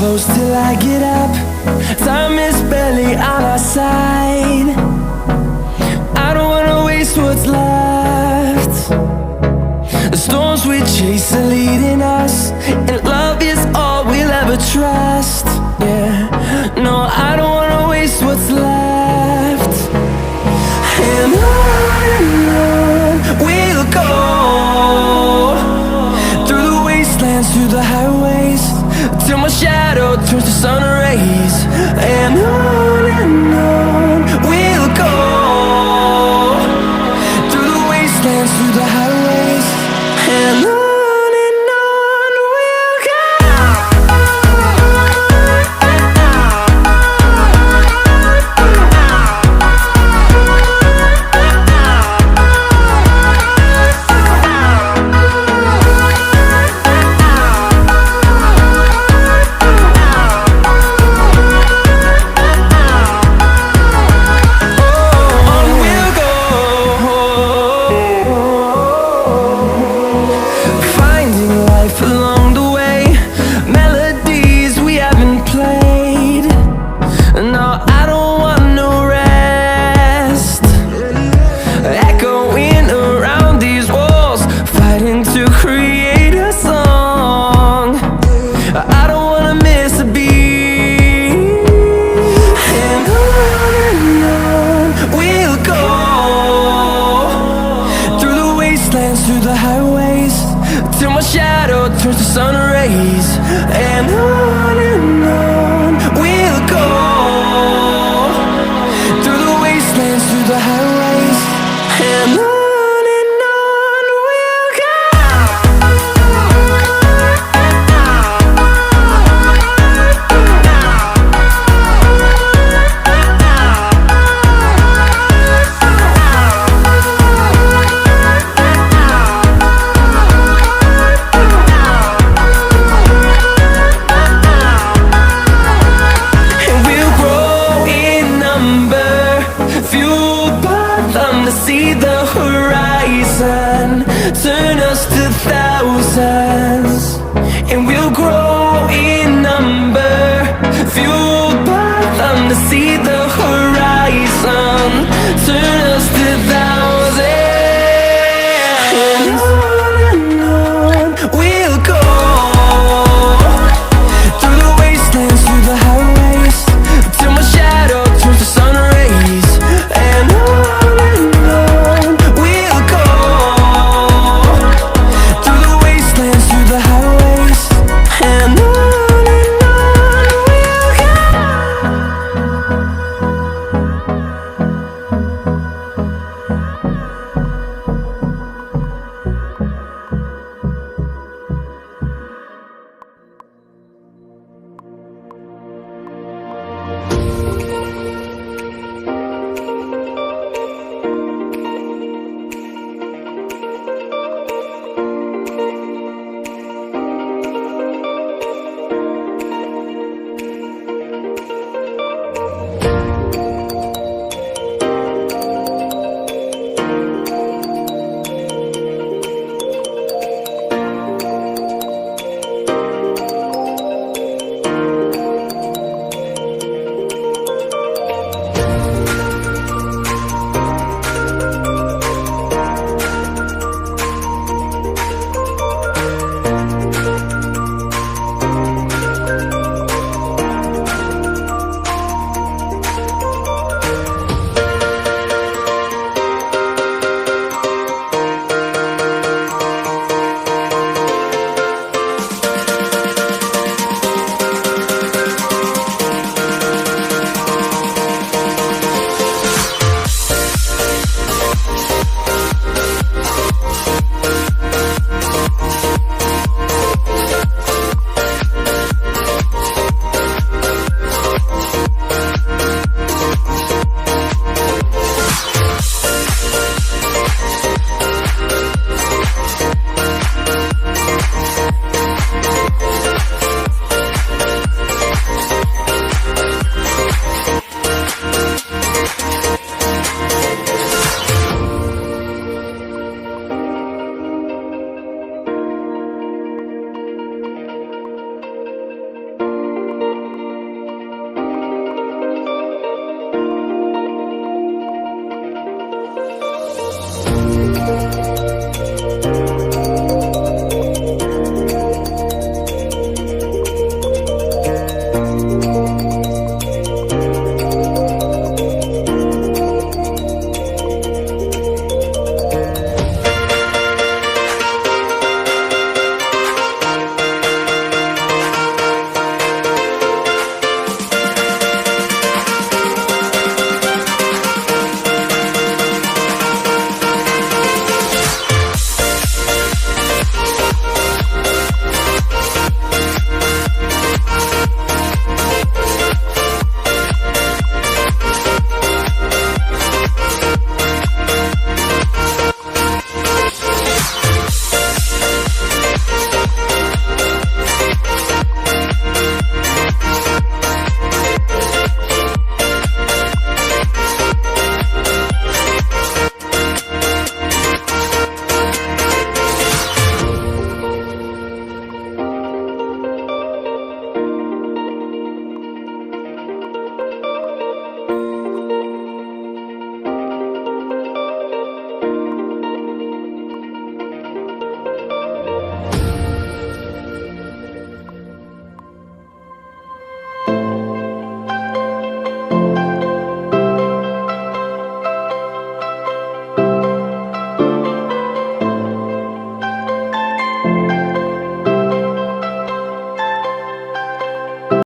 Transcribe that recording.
close till I get up. Time is barely on our side. I don't wanna waste what's left. The storms we chase are leading us, and love is all we'll ever trust. Yeah, no, I don't wanna waste what's left. And on we'll go, through the wastelands, through the highways, till my shadow turns to sun rays. And on we'll go, through the wastelands, through the highways, and on we'll go. Along the way, melodies we haven't played. No, I don't want no rest. Echoing around these walls, fighting to create a song. I don't wanna miss a beat. And on we'll go, through the wastelands, through the highways, till my shadow turns to sun rays. And on